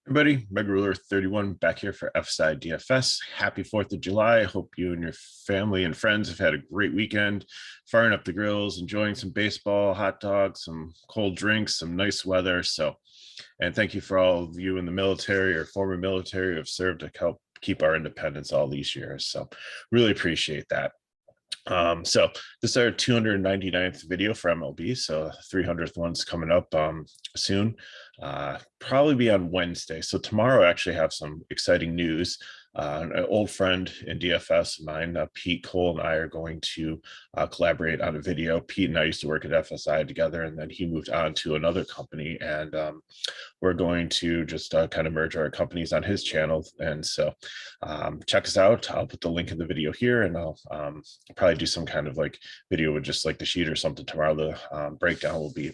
Everybody, Meg Ruler 31 back here for FSi DFS. Happy 4th of July. I hope you and your family and friends have had a great weekend, firing up the grills, enjoying some baseball, hot dogs, some cold drinks, some nice weather. And thank you for all of you in the military or former military who have served to help keep our independence all these years. So really appreciate that. So this is our 299th video for MLB. So 300th one's coming up soon, probably be on Wednesday. So tomorrow I actually have some exciting news. An old friend in DFS of mine, Pete Cole, and I are going to collaborate on a video. Pete and I used to work at FSi together, and then he moved on to another company, and we're going to just kind of merge our companies on his channel. And so check us out. I'll put the link in the video here, and I'll probably do some kind of like video with just like the sheet or something tomorrow. The breakdown will be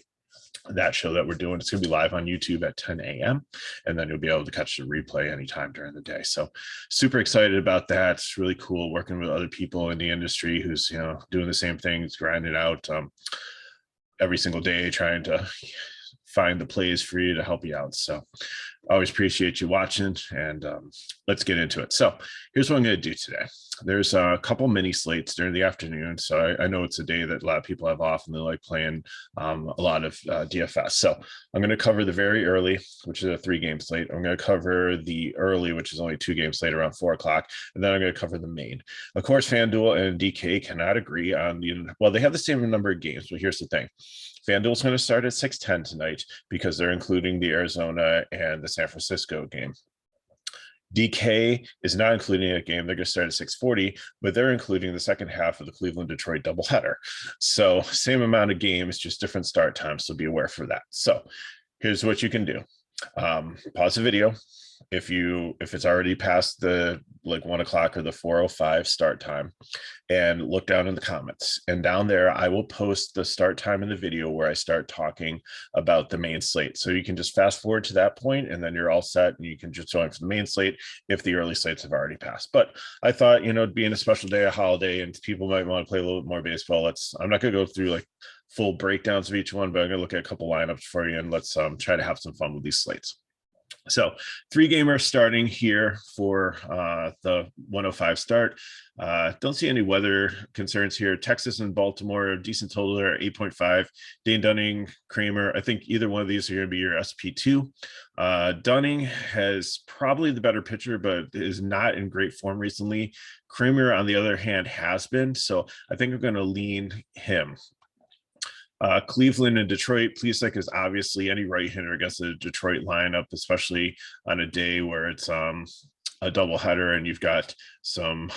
that show that we're doing. It's going to be live on YouTube at 10 a.m. and then you'll be able to catch the replay anytime during the day. So super excited about that. It's really cool working with other people in the industry who's, doing the same things, grinding out every single day, trying to find the plays for you to help you out. So I always appreciate you watching, and let's get into it. So here's what I'm going to do today. There's a couple mini slates during the afternoon. So I know it's a day that a lot of people have off and they like playing a lot of DFS. So I'm going to cover the very early, which is a 3-game slate. I'm going to cover the early, which is only 2-game slate around 4 o'clock. And then I'm going to cover the main. Of course, FanDuel and DK cannot agree on well, they have the same number of games, but here's the thing. FanDuel's going to start at 6:10 tonight because they're including the Arizona and the San Francisco game. DK is not including a game. They're going to start at 6:40, but they're including the second half of the Cleveland-Detroit doubleheader. So same amount of games, just different start times. So be aware for that. So here's what you can do. Pause the video. If it's already past the 1 o'clock or the 4:05 start time, and look down in the comments, and down there I will post the start time in the video where I start talking about the main slate. So you can just fast forward to that point and then you're all set and you can just join for the main slate if the early slates have already passed. But I thought, being a special day, a holiday, and people might want to play a little bit more baseball, I'm not going to go through like full breakdowns of each one, but I'm going to look at a couple lineups for you, and let's try to have some fun with these slates. So 3-gamer starting here for the 105 start. Don't see any weather concerns here. Texas and Baltimore, decent total there, 8.5. Dane Dunning, Kramer. I think either one of these are going to be your SP2. Dunning has probably the better pitcher, but is not in great form recently. Kramer, on the other hand, has been. So I think I'm going to lean him. Cleveland and Detroit, Plesac is obviously any right-hander against the Detroit lineup, especially on a day where it's a doubleheader and you've got some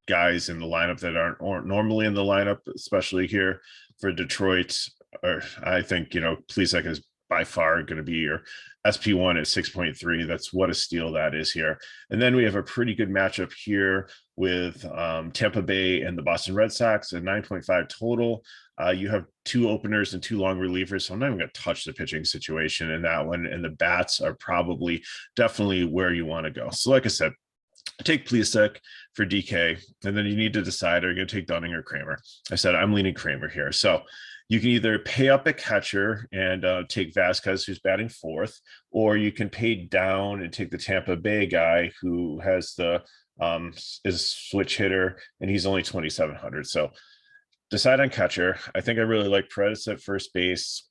guys in the lineup that aren't normally in the lineup, especially here for Detroit. Or I think, Plesac is by far going to be your SP1 at 6.3. That's what a steal that is here. And then we have a pretty good matchup here with Tampa Bay and the Boston Red Sox at 9.5 total. You have 2 openers and 2 long relievers, so I'm not even going to touch the pitching situation in that one. And the bats are definitely where you want to go. So like I said, take Plesac for DK, and then you need to decide, are you going to take Dunning or Kramer? I said I'm leaning Kramer here. So you can either pay up a catcher and take Vasquez, who's batting 4th, or you can pay down and take the Tampa Bay guy who has is switch hitter, and he's only 2,700. So decide on catcher. I think I really like Paredes at first base.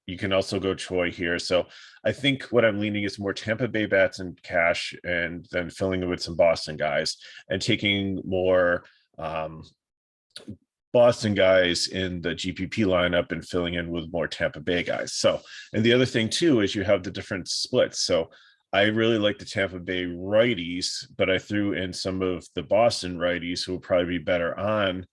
You can also go Choi here. So I think what I'm leaning is more Tampa Bay bats and cash, and then filling it with some Boston guys and taking more Boston guys in the GPP lineup and filling in with more Tampa Bay guys. So, and the other thing too is you have the different splits. So I really like the Tampa Bay righties, but I threw in some of the Boston righties who will probably be better on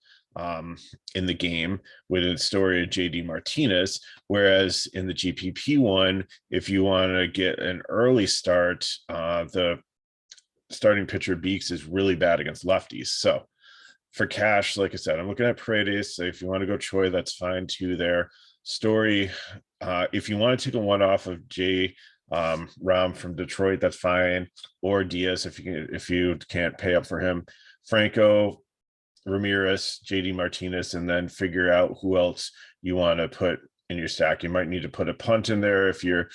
in the game with a story of JD Martinez. Whereas in the GPP one, if you want to get an early start, the starting pitcher Beeks is really bad against lefties. So for cash, like I said, I'm looking at Paredes. So if you want to go Choi, that's fine too there. Story, if you want to take a one off of Ram from Detroit, that's fine. Or Diaz if you can't pay up for him. Franco, Ramirez, JD Martinez, and then figure out who else you want to put in your stack. You might need to put a punt in there if you're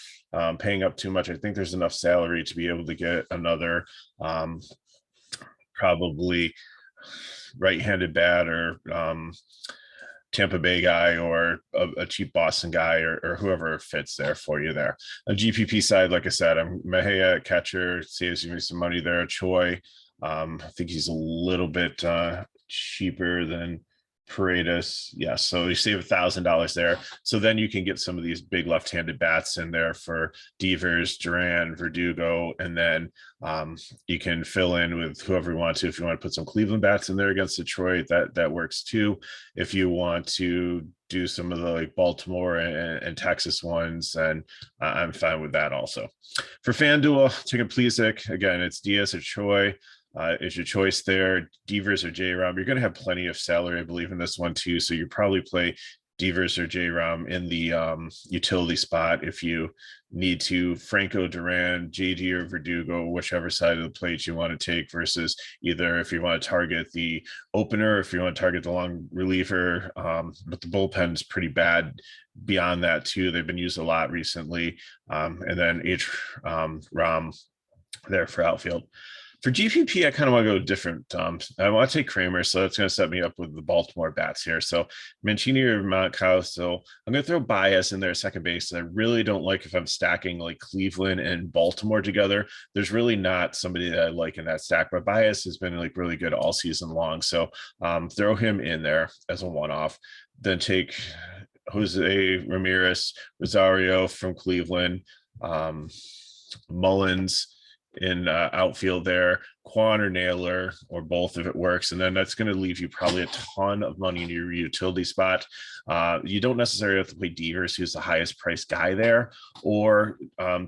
paying up too much. I think there's enough salary to be able to get another probably right-handed bat or Tampa Bay guy or a cheap Boston guy or whoever fits there for you there. On GPP side, like I said, I'm Mejia at catcher, saves me some money there. Choi, I think he's a little bit cheaper than Paredes. Yeah, so you save $1,000 there. So then you can get some of these big left-handed bats in there for Devers, Duran, Verdugo, and then you can fill in with whoever you want to. If you want to put some Cleveland bats in there against Detroit, that works too. If you want to do some of the like Baltimore and Texas ones, and I'm fine with that also. For FanDuel, take a Pleasic. Again, it's Diaz or Choi. Is your choice there. Devers or J-Rom. You're going to have plenty of salary, I believe, in this one too. So you probably play Devers or J-Rom in the utility spot if you need to. Franco, Duran, JD, or Verdugo, whichever side of the plate you want to take, versus either if you want to target the opener, if you want to target the long reliever. But the bullpen's pretty bad beyond that too. They've been used a lot recently. And then Rom there for outfield. For GPP, I kind of want to go different. I want to take Kramer, so that's going to set me up with the Baltimore bats here. So Mancini or Montcalf. So I'm going to throw Baez in there, second base. I really don't like if I'm stacking like Cleveland and Baltimore together. There's really not somebody that I like in that stack, but Baez has been like really good all season long. So throw him in there as a one-off. Then take Jose Ramirez, Rosario from Cleveland, Mullins in outfield there, Quan or Naylor, or both if it works. And then that's going to leave you probably a ton of money in your utility spot. You don't necessarily have to play Devers, who's the highest priced guy there, or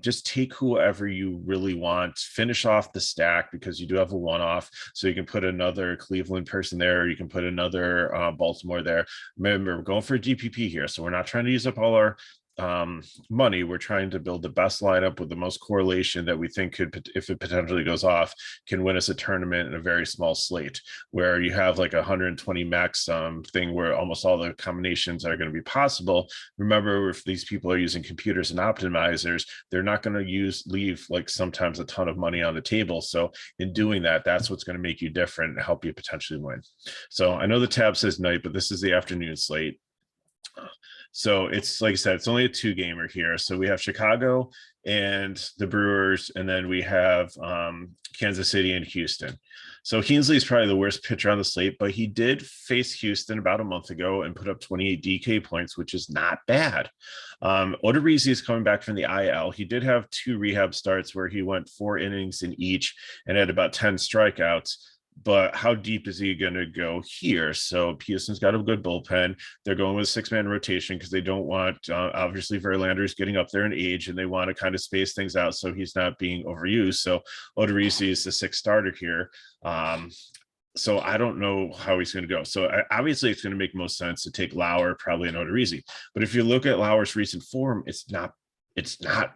just take whoever you really want, finish off the stack because you do have a one-off. So you can put another Cleveland person there, or you can put another Baltimore there. Remember, we're going for a GPP here, so we're not trying to use up all our money. We're trying to build the best lineup with the most correlation that we think could, if it potentially goes off, can win us a tournament in a very small slate, where you have like 120 max thing where almost all the combinations are going to be possible. Remember, if these people are using computers and optimizers, they're not going to leave like sometimes a ton of money on the table. So in doing that, that's what's going to make you different and help you potentially win. So I know the tab says night, but this is the afternoon slate. So it's like I said, it's only a 2-gamer here. So we have Chicago and the Brewers, and then we have Kansas City and Houston. So Hensley is probably the worst pitcher on the slate, but he did face Houston about a month ago and put up 28 DK points, which is not bad. Odorizzi is coming back from the IL. He did have 2 rehab starts where he went 4 innings in each and had about 10 strikeouts. But how deep is he going to go here? So Houston's got a good bullpen. They're going with a 6-man rotation because they don't want, obviously, Verlander's getting up there in age, and they want to kind of space things out so he's not being overused. So Odorizzi is the 6th starter here. So I don't know how he's going to go. So obviously, it's going to make most sense to take Lauer, probably an Odorizzi. But if you look at Lauer's recent form, it's not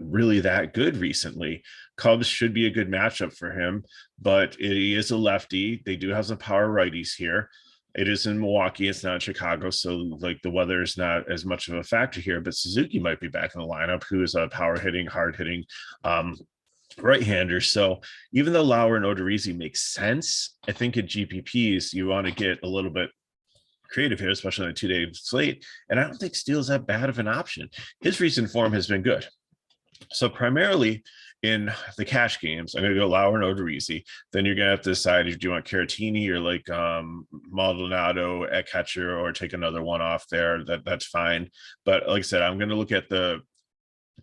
really that good recently. Cubs should be a good matchup for him, but he is a lefty. They do have some power righties here. It is in Milwaukee. It's not in Chicago. So like the weather is not as much of a factor here, but Suzuki might be back in the lineup, who is a power hitting, hard hitting right-hander. So even though Lauer and Odorizzi make sense, I think at GPPs, you want to get a little bit creative here, especially on a 2-day slate. And I don't think Steele's that bad of an option. His recent form has been good. So primarily in the cash games, I'm going to go Lauer and Odorizzi. Then you're going to have to decide if you want Caratini or like Maldonado at catcher, or take another one off there. That's fine. But like I said, I'm going to look at to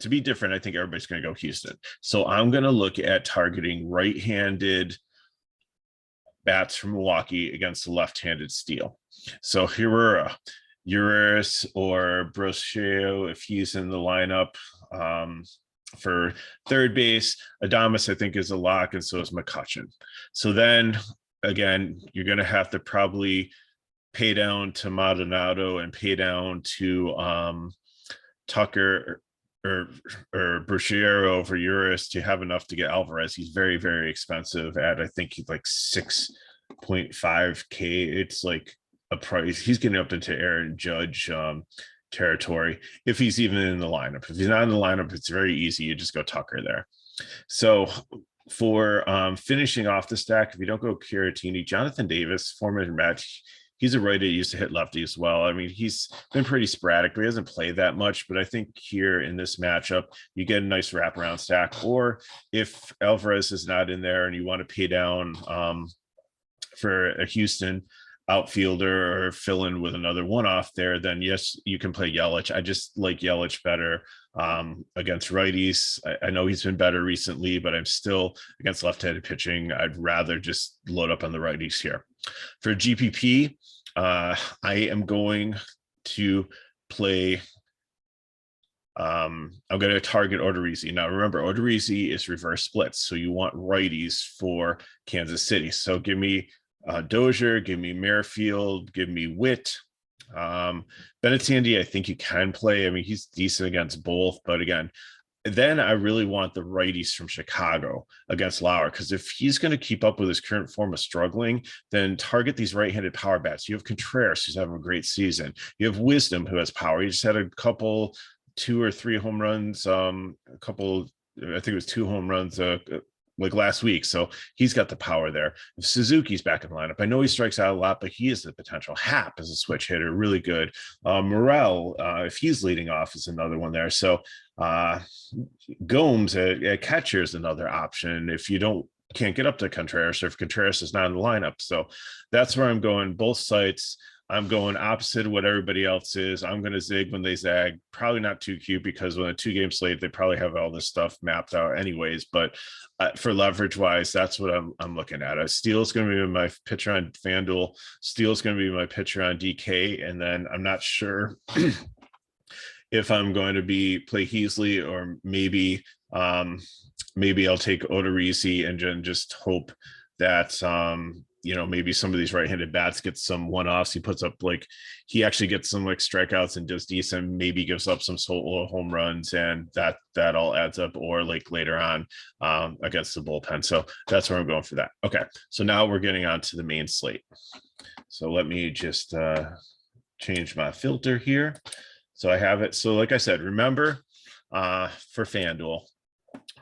be different. I think everybody's going to go Houston. So I'm going to look at targeting right-handed bats from Milwaukee against the left-handed Steele. So here we're Urias or Broseo if he's in the lineup. For third base, Adames, I think, is a lock, and so is McCutchen. So then, again, you're going to have to probably pay down to Maldonado and pay down to Tucker or Bruchiero over Urias to have enough to get Alvarez. He's very, very expensive at, I think, he's like 6.5K. It's like a price. He's getting up into Aaron Judge territory if he's even in the lineup. If he's not in the lineup, it's very easy. You just go Tucker there. So for finishing off the stack, if you don't go Caratini, Jonathan Davis, former match, he's a righty, used to hit lefty as well. I mean, he's been pretty sporadic, but he hasn't played that much. But I think here in this matchup, you get a nice wraparound stack. Or if Alvarez is not in there and you want to pay down for a Houston outfielder or fill in with another one-off there, then yes, you can play Yelich. I just like Yelich better against righties. I know he's been better recently, but I'm still against left-handed pitching. I'd rather just load up on the righties here. For GPP, I am going to play I'm going to target Odorizzi. Now, remember, Odorizzi is reverse splits, so you want righties for Kansas City. So give me Dozier, give me Merrifield, give me Witt. Benintendi, I think you can play. I mean, he's decent against both, but again, then I really want the righties from Chicago against Lauer, because if he's going to keep up with his current form of struggling, then target these right-handed power bats. You have Contreras, who's having a great season. You have Wisdom, who has power. He just had a couple, 2 or 3 home runs, I think it was 2 home runs like last week. So he's got the power there. If Suzuki's back in the lineup, I know he strikes out a lot, but he is the potential. Happ is a switch hitter, really good. Morel, if he's leading off, is another one there. So Gomes at catcher is another option if you can't get up to Contreras, or if Contreras is not in the lineup. So that's where I'm going. Both sites, I'm going opposite of what everybody else is. I'm going to zig when they zag. Probably not too cute, because when a 2-game slate, they probably have all this stuff mapped out anyways. But for leverage wise, that's what I'm looking at. Steele's going to be my pitcher on FanDuel. Steele's going to be my pitcher on DK, and then I'm not sure if I'm going to play Heasley, or maybe I'll take Odorizzi and just hope that maybe some of these right-handed bats get some one-offs. He actually gets some strikeouts and does decent, maybe gives up some solo home runs, and that all adds up, or later on against the bullpen. So that's where I'm going for that. Okay, so now we're getting on to the main slate. So let me just change my filter here. So I have it. So like I said, remember for FanDuel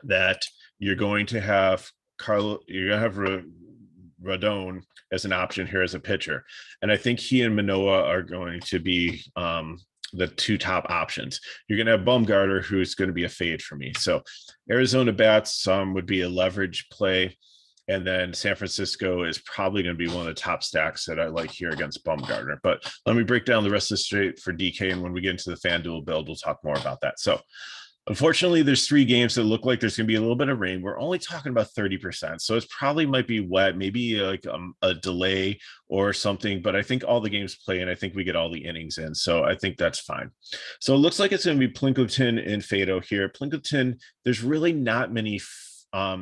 that you're going to have Rodon as an option here as a pitcher. And I think he and Manoah are going to be the 2 top options. You're going to have Bumgarner, who's going to be a fade for me. So Arizona bats would be a leverage play. And then San Francisco is probably going to be one of the top stacks that I like here against Bumgarner. But let me break down the rest of the straight for DK. And when we get into the FanDuel build, we'll talk more about that. So unfortunately, there's 3 games that look like there's going to be a little bit of rain. We're only talking about 30%. So it probably might be wet, maybe a delay or something. But I think all the games play, and I think we get all the innings in. So I think that's fine. So it looks like it's going to be Plinkleton and Fado here. Plinkleton, there's really not many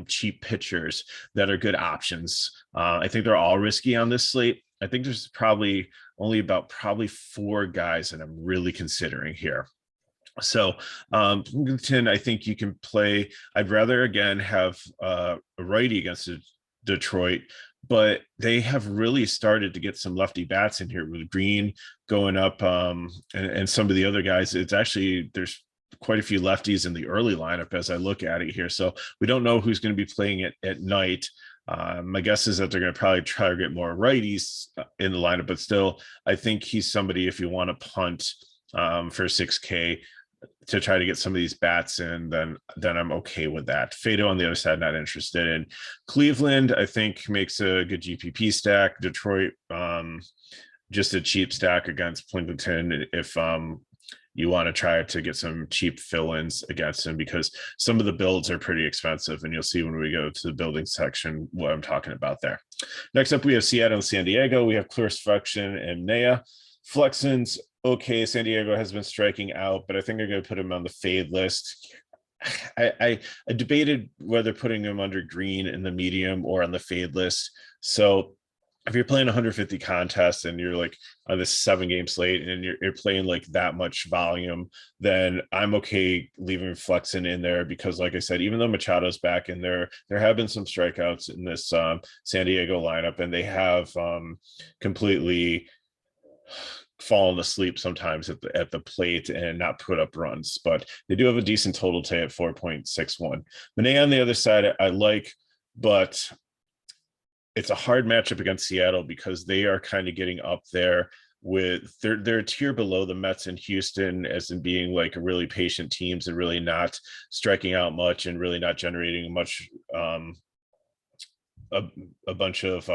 cheap pitchers that are good options. I think they're all risky on this slate. I think there's probably only probably 4 guys that I'm really considering here. So Plinkleton, I think you can play. I'd rather again have a righty against Detroit, but they have really started to get some lefty bats in here with Green going up and some of the other guys. It's actually, there's quite a few lefties in the early lineup as I look at it here. So we don't know who's going to be playing it at night. My guess is that they're going to probably try to get more righties in the lineup, but still, I think he's somebody, if you want to punt for 6K to try to get some of these bats in, then I'm okay with that. Fado on the other side, not interested in. Cleveland, I think makes a good GPP stack. Detroit, just a cheap stack against Plinkleton if you want to try to get some cheap fill-ins against him, because some of the builds are pretty expensive, and you'll see when we go to the building section what I'm talking about there. Next up, we have Seattle and San Diego. We have Clear Flexion and Nea. Flexion's okay. San Diego has been striking out, but I think they're going to put him on the fade list. I debated whether putting him under Green in the medium or on the fade list. So if you're playing 150 contests and you're on this 7-game slate and you're playing that much volume, then I'm okay leaving Flexen in there, because like I said, even though Machado's back in there have been some strikeouts in this San Diego lineup, and they have completely fallen asleep sometimes at the plate and not put up runs, but they do have a decent total today at 4.61. Manaea on the other side, I like, but it's a hard matchup against Seattle because they are kind of getting up there with they're a tier below the Mets and Houston, as in being like a really patient teams and really not striking out much and really not generating much a bunch of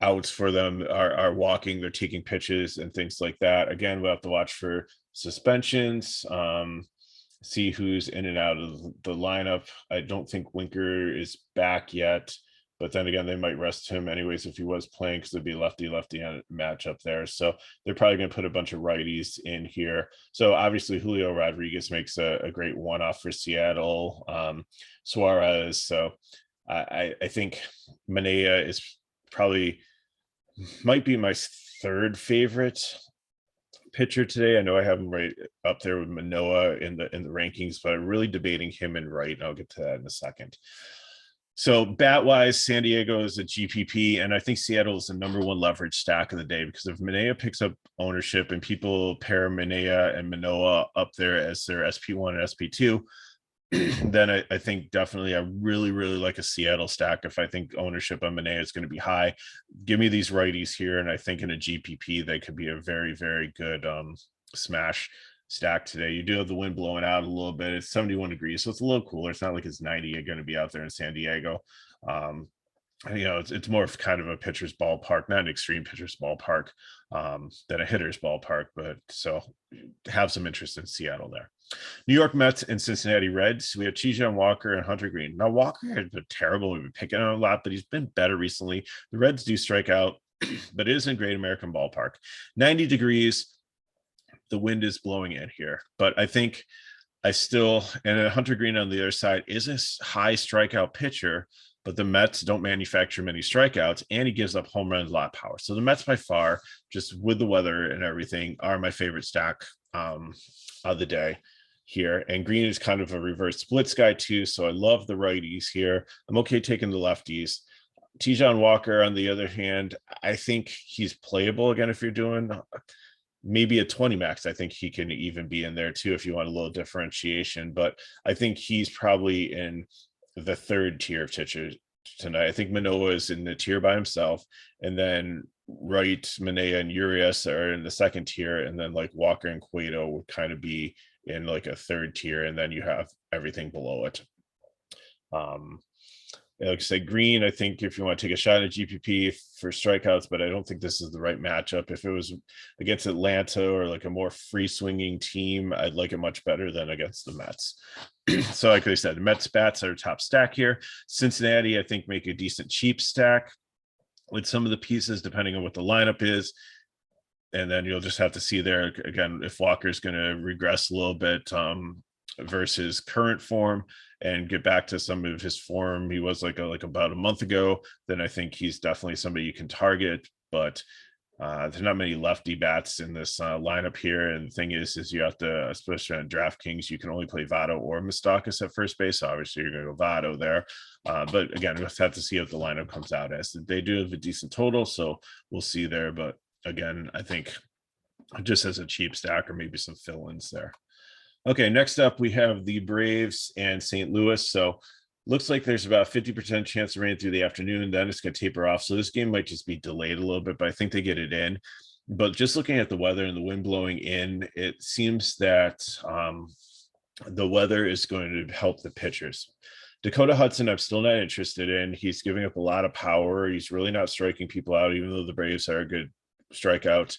outs for them, are walking, they're taking pitches and things like that. Again, we'll have to watch for suspensions, see who's in and out of the lineup. I don't think Winker is back yet, but then again, they might rest him anyways if he was playing, because it'd be lefty matchup there. So they're probably going to put a bunch of righties in here. So obviously Julio Rodriguez makes a great one-off for Seattle. Suarez. So I think Manaea is probably might be my third favorite pitcher today. I know I have him right up there with Manoah in the rankings, but I'm really debating him and Wright, and I'll get to that in a second. So bat wise, San Diego is a GPP, and I think Seattle is the number one leverage stack of the day, because if Manaea picks up ownership and people pair Manaea and Manoah up there as their SP1 and SP2, then I think definitely I really like a Seattle stack. If I think ownership on Manaea is going to be high, give me these righties here, and I think in a GPP they could be a very good smash stack today. You do have the wind blowing out a little bit. It's 71 degrees, so it's a little cooler. It's not like it's 90 you're going to be out there in San Diego. It's more of kind of a pitcher's ballpark, not an extreme pitcher's ballpark, than a hitter's ballpark, but so have some interest in Seattle there. New York Mets and Cincinnati Reds. We have Chi-John Walker and Hunter Green. Now, Walker has been terrible. We've been picking on a lot, but he's been better recently. The Reds do strike out, but it is in Great American Ballpark. 90 degrees. The wind is blowing in here, but I think and Hunter Green on the other side is a high strikeout pitcher, but the Mets don't manufacture many strikeouts, and he gives up home runs, a lot of power. So the Mets by far, just with the weather and everything, are my favorite stack of the day here. And Green is kind of a reverse splits guy too, so I love the righties here. I'm okay taking the lefties. Chi-John Walker, on the other hand, I think he's playable again if you're doing maybe a 20 max. I think he can even be in there too if you want a little differentiation, but I think he's probably in the third tier of pitchers tonight. I think Manoah is in the tier by himself, and then Wright, Manaea, and Urias are in the second tier, and then like Walker and Cueto would kind of be in like a third tier, and then you have everything below it. Like I said, Green, I think if you want to take a shot at GPP for strikeouts, but I don't think this is the right matchup. If it was against Atlanta or like a more free swinging team, I'd like it much better than against the Mets. So like I said, the Mets bats are top stack here. Cincinnati, I think, make a decent cheap stack with some of the pieces, depending on what the lineup is. And then you'll just have to see there again if Walker's going to regress a little bit versus current form and get back to some of his form he was like about a month ago. Then I think he's definitely somebody you can target. But there's not many lefty bats in this lineup here. And the thing is you have to, especially on DraftKings, you can only play Votto or Moustakas at first base. So obviously you're going to go Votto there. But again, we'll have to see what the lineup comes out as. They do have a decent total, so we'll see there. But again, I think just as a cheap stack or maybe some fill-ins there. Okay, next up we have the Braves and St. Louis. So looks like there's about a 50% chance of rain through the afternoon, then it's going to taper off. So this game might just be delayed a little bit, but I think they get it in. But just looking at the weather and the wind blowing in, it seems that the weather is going to help the pitchers. Dakota Hudson, I'm still not interested in. He's giving up a lot of power. He's really not striking people out, even though the Braves are a good strikeout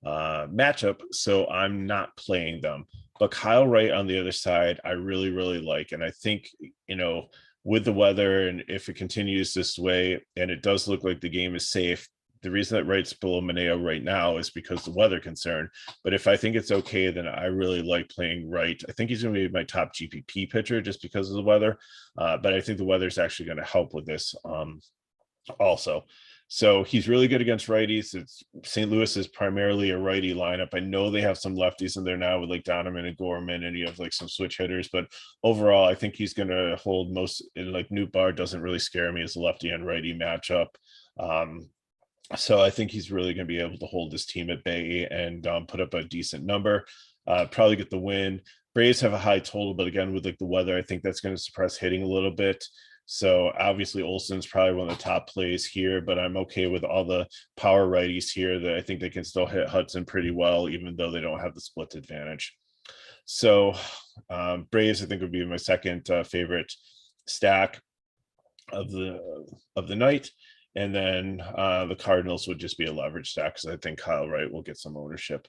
matchup. So I'm not playing them. But Kyle Wright on the other side, I really like. And I think, with the weather, and if it continues this way, and it does look like the game is safe, the reason that Wright's below Manaea right now is because the weather concern. But if I think it's okay, then I really like playing Wright. I think he's going to be my top GPP pitcher just because of the weather. But I think the weather is actually going to help with this also. So he's really good against righties. St. Louis is primarily a righty lineup. I know they have some lefties in there now with like Donovan and Gorman, and you have like some switch hitters, but overall, I think he's going to hold most. Like Newt Bar doesn't really scare me as a lefty and righty matchup. So I think he's really going to be able to hold this team at bay and put up a decent number, probably get the win. Braves have a high total, but again, with like the weather, I think that's going to suppress hitting a little bit. So obviously Olson's probably one of the top plays here, but I'm okay with all the power righties here that I think they can still hit Hudson pretty well, even though they don't have the split advantage. So Braves, I think, would be my second favorite stack of the night. And then the Cardinals would just be a leverage stack because I think Kyle Wright will get some ownership.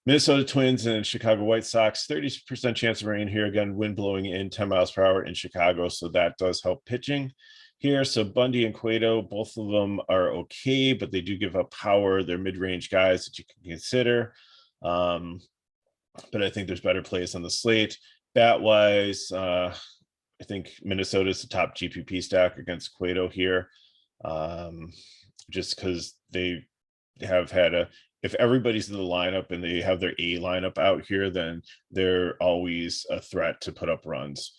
Minnesota Twins and Chicago White Sox, 30% chance of rain here. Again, wind blowing in 10 miles per hour in Chicago, so that does help pitching here. So Bundy and Cueto, both of them are okay, but they do give up power. They're mid-range guys that you can consider. But I think there's better plays on the slate. Bat-wise, I think Minnesota is the top GPP stack against Cueto here, just because they have had if everybody's in the lineup and they have their A lineup out here, then they're always a threat to put up runs.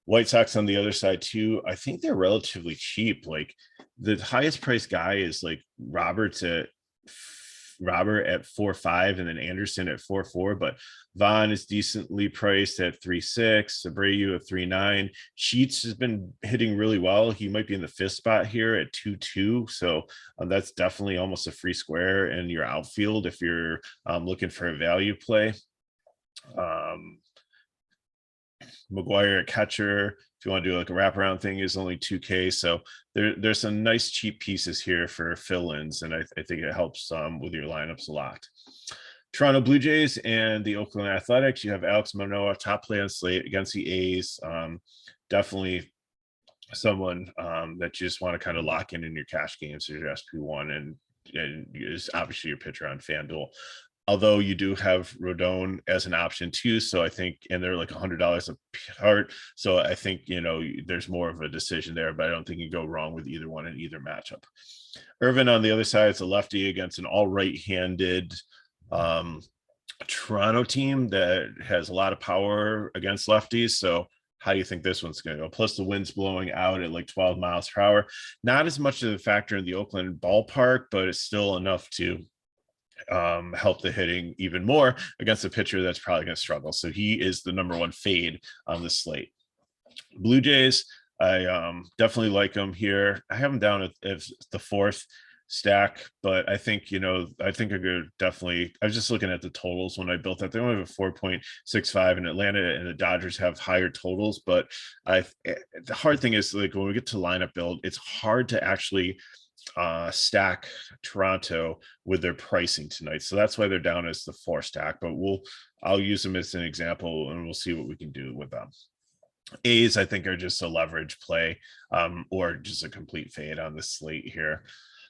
White Sox on the other side too, I think they're relatively cheap. Like the highest priced guy is like Robert at 4.5 and then Anderson at 4.4, but Vaughn is decently priced at 3.6, Abreu at 3.9. Sheets has been hitting really well. He might be in the fifth spot here at 2.2, so that's definitely almost a free square in your outfield if you're looking for a value play. McGuire at catcher, if you want to do like a wraparound thing, is only 2K. So there's some nice cheap pieces here for fill-ins, and I think it helps with your lineups a lot. Toronto Blue Jays and the Oakland Athletics. You have Alex Manoah, top play on slate against the A's. Definitely someone that you just want to kind of lock in your cash games or your SP1, and is obviously your pitcher on FanDuel. Although you do have Rodon as an option too. So I think, and they're like $100 apart. So I think, there's more of a decision there, but I don't think you go wrong with either one in either matchup. Irvin on the other side is a lefty against an all right-handed Toronto team that has a lot of power against lefties. So how do you think this one's going to go? Plus the wind's blowing out at like 12 miles per hour. Not as much of a factor in the Oakland ballpark, but it's still enough to help the hitting even more against a pitcher that's probably going to struggle. So he is the number one fade on the slate. Blue Jays, I definitely like them here. I have them down as the fourth stack, but I think, I think I could definitely, I was just looking at the totals when I built that. They only have a 4.65 in Atlanta, and the Dodgers have higher totals, but the hard thing is, like, when we get to lineup build, it's hard to actually stack Toronto with their pricing tonight. So that's why they're down as the 4 stack, but I'll use them as an example and we'll see what we can do with them. A's, I think, are just a leverage play or just a complete fade on the slate here.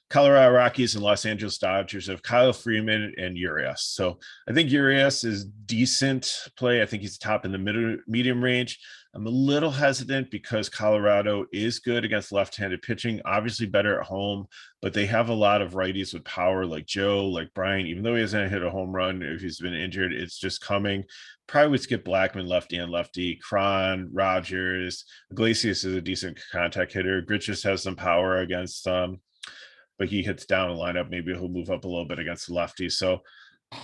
Colorado Rockies and Los Angeles Dodgers have Kyle Freeman and Urias. So I think Urias is decent play. I think he's top in the medium range. I'm a little hesitant because Colorado is good against left-handed pitching, obviously better at home, but they have a lot of righties with power, like Joe, like Brian. Even though he hasn't hit a home run, if he's been injured, it's just coming. Probably would skip Blackman, lefty and lefty, Cron, Rogers. Iglesias is a decent contact hitter. Gritchis has some power against but he hits down a lineup. Maybe he'll move up a little bit against the lefty. So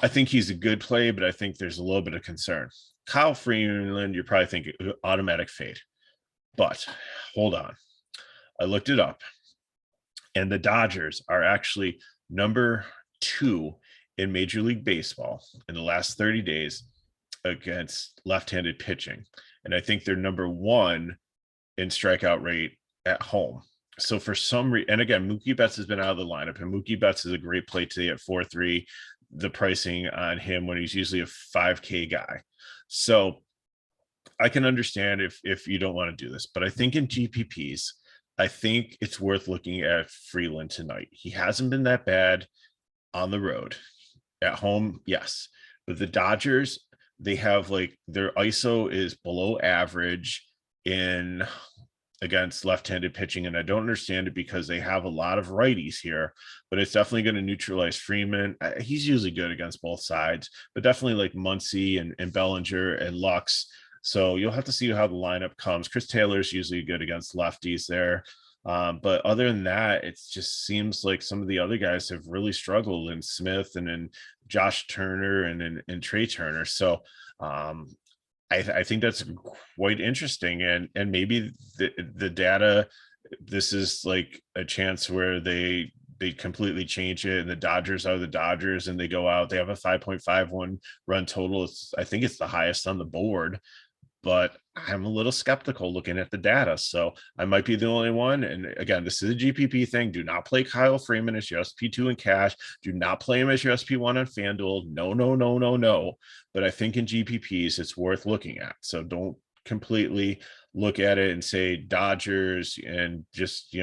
I think he's a good play, but I think there's a little bit of concern. Kyle Freeland, you're probably thinking automatic fade, but hold on. I looked it up, and the Dodgers are actually number 2 in Major League Baseball in the last 30 days against left-handed pitching. And I think they're number 1 in strikeout rate at home. So for some reason, and again, Mookie Betts has been out of the lineup, and Mookie Betts is a great play today at 4.3. The pricing on him when he's usually a 5K guy. So I can understand if you don't want to do this, but I think in GPPs, I think it's worth looking at Freeland tonight. He hasn't been that bad on the road. At home, yes. But the Dodgers, they have like their ISO is below average in against left-handed pitching, and I don't understand it because they have a lot of righties here, but it's definitely going to neutralize Freeman. He's usually good against both sides, but definitely like Muncy and Bellinger and Lux. So you'll have to see how the lineup comes. Chris Taylor's usually good against lefties there. But other than that, it just seems like some of the other guys have really struggled in Smith and in Josh Turner and in Trey Turner. So I think that's quite interesting. And maybe the data, this is like a chance where they completely change it and the Dodgers are the Dodgers and they go out, they have a 5.51 run total. I think it's the highest on the board, but I'm a little skeptical looking at the data. So I might be the only one. And again, this is a GPP thing. Do not play Kyle Freeman as your SP2 in cash. Do not play him as your SP1 on FanDuel. No, no, no, no, no. But I think in GPPs, it's worth looking at. So don't completely look at it and say Dodgers and just,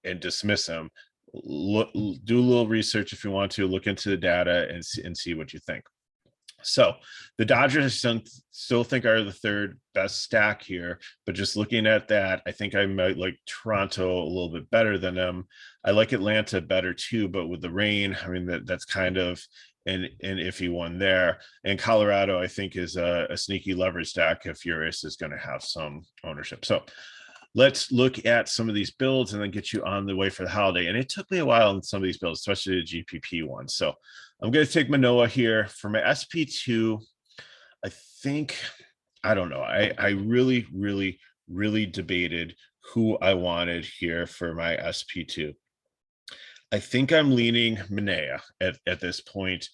and dismiss them. Look, do a little research if you want to, look into the data and see what you think. So the Dodgers still think are the third best stack here, but just looking at that, I think I might like Toronto a little bit better than them. I like Atlanta better too, but with the rain, I mean, that's kind of an iffy one there. And Colorado, I think, is a sneaky leverage stack if Urias is going to have some ownership. So let's look at some of these builds and then get you on the way for the holiday. And it took me a while in some of these builds, especially the GPP ones. So I'm going to take Manoah here for my SP2. I think, I don't know. I really, really, really debated who I wanted here for my SP2. I think I'm leaning Manaea at this point.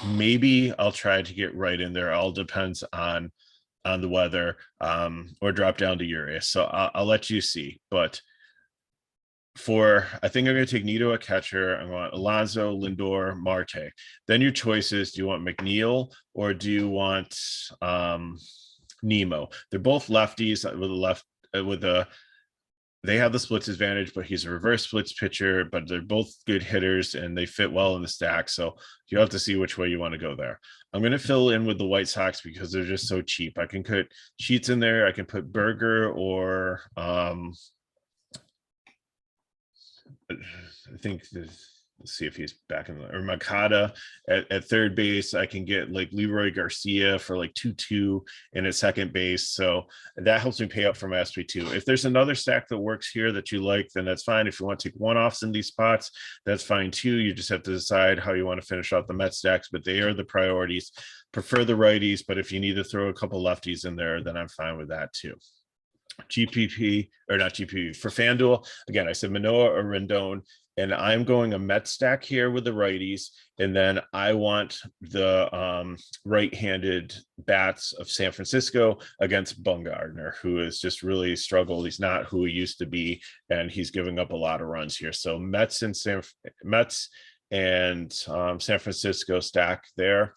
Maybe I'll try to get right in there. All depends on the weather, or drop down to Urias. So I'll let you see. But I think I'm going to take Nito at catcher. I want Alonso, Lindor, Marte. Then your choices: do you want McNeil or do you want Nemo? They're both lefties they have the splits advantage, but he's a reverse splits pitcher, but they're both good hitters and they fit well in the stack. So you have to see which way you want to go there. I'm going to fill in with the White Sox because they're just so cheap. I can put Sheets in there. I can put Berger or I think let's see if he's back in or Makata at third base. I can get like Leroy Garcia for like 2-2 and at second base. So that helps me pay up for my SP2. If there's another stack that works here that you like, then that's fine. If you want to take one-offs in these spots, that's fine too. You just have to decide how you want to finish off the Met stacks, but they are the priorities. Prefer the righties, but if you need to throw a couple lefties in there, then I'm fine with that too. GPP or not GPP for FanDuel. Again, I said Manoah or Rendon, and I'm going a Met stack here with the righties. And then I want the right-handed bats of San Francisco against Bumgarner, who has just really struggled. He's not who he used to be, and he's giving up a lot of runs here. So Mets and San Francisco stack there.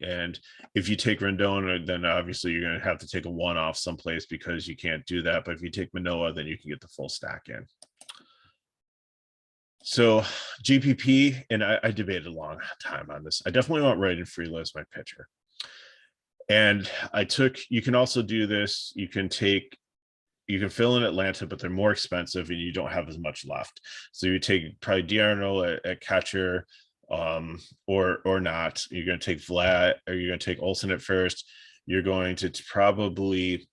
And if you take Rendon, then obviously you're going to have to take a one-off someplace because you can't do that. But if you take Manoah, then you can get the full stack in. So GPP, and I debated a long time on this. I definitely want Wright and Freeland as my pitcher. And you can also do this. You can fill in Atlanta, but they're more expensive and you don't have as much left. So you take probably D'Arnaud at catcher, or not. You're going to take Vlad, or you're going to take Olsen at first. You're going to probably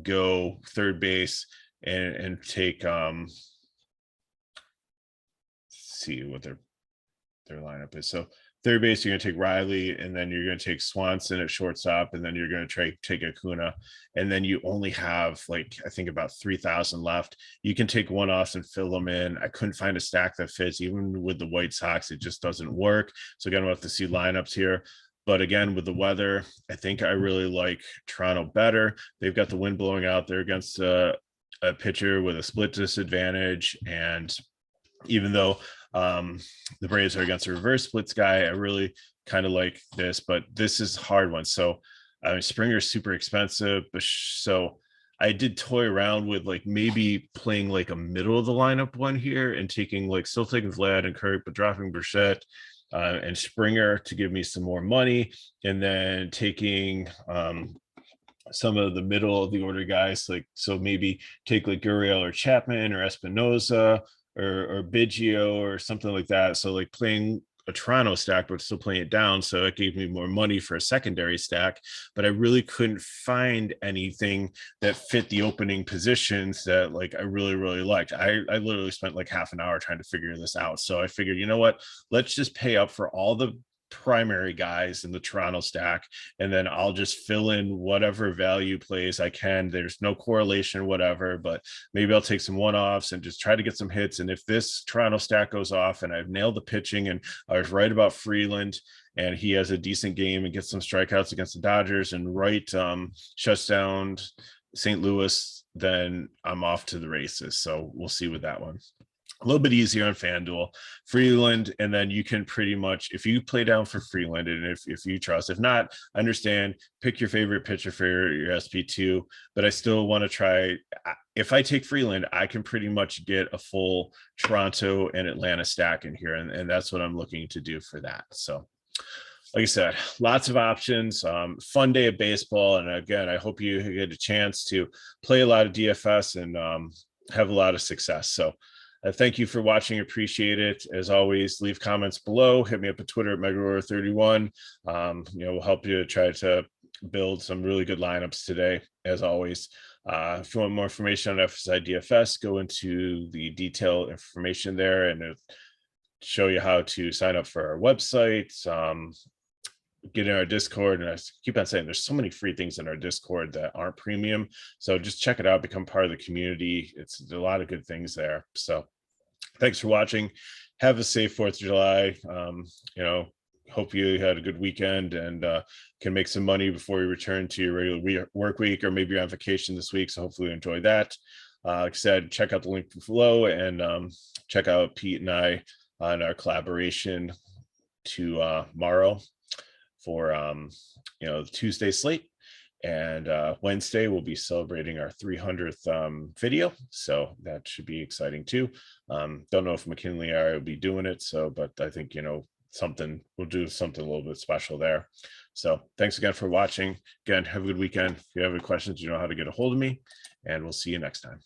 go third base and take see what their lineup is. So third base, you're going to take Riley, and then you're going to take Swanson at shortstop, and then you're going to take Acuna, and then you only have like I think about 3,000 left. You can take one-offs and fill them in. I couldn't find a stack that fits, even with the White Sox. It just doesn't work. So again, we'll have to see lineups here. But again, with the weather, I think I really like Toronto better. They've got the wind blowing out there against a pitcher with a split disadvantage, and even though the Braves are against a reverse splits guy, I really kind of like this, but this is a hard one. So Springer's super expensive, but so I did toy around with like maybe playing like a middle of the lineup one here and still taking Vlad and Kirk, but dropping Burchett and Springer to give me some more money, and then taking some of the middle of the order guys, like so maybe take like Gurriel or Chapman or Espinoza or Biggio or something like that. So like playing a Toronto stack, but still playing it down. So it gave me more money for a secondary stack, but I really couldn't find anything that fit the opening positions that like I really, really liked. I literally spent like half an hour trying to figure this out. So I figured, you know what, let's just pay up for all the primary guys in the Toronto stack, and then I'll just fill in whatever value plays I can. There's no correlation, whatever, but maybe I'll take some one-offs and just try to get some hits. And if this Toronto stack goes off and I've nailed the pitching and I was right about Freeland and he has a decent game and gets some strikeouts against the Dodgers, and Wright shuts down St. Louis, then I'm off to the races. So we'll see with that one. A little bit easier on FanDuel, Freeland, and then you can pretty much, if you play down for Freeland, and if you trust, if not, understand, pick your favorite pitcher for your SP2, but I still want to try. If I take Freeland, I can pretty much get a full Toronto and Atlanta stack in here, and that's what I'm looking to do for that. So like I said, lots of options, fun day of baseball. And again, I hope you get a chance to play a lot of DFS and have a lot of success. So thank you for watching. Appreciate it. As always, leave comments below. Hit me up at Twitter at Megaroar31. We'll help you try to build some really good lineups today, as always. If you want more information on FSi DFS, go into the detailed information there, and it'll show you how to sign up for our website, get in our Discord. And I keep on saying there's so many free things in our Discord that aren't premium. So just check it out, become part of the community. It's a lot of good things there. So thanks for watching. Have a safe 4th of July. Hope you had a good weekend and can make some money before you return to your regular work week, or maybe you're on vacation this week. So hopefully you enjoy that. Like I said, check out the link below, and check out Pete and I on our collaboration tomorrow for the Tuesday slate, and Wednesday we'll be celebrating our 300th video, so that should be exciting too. Don't know if McKinley and I will be doing it, but I think we'll do something a little bit special there. So thanks again for watching. Again, have a good weekend. If you have any questions, you know how to get a hold of me, and we'll see you next time.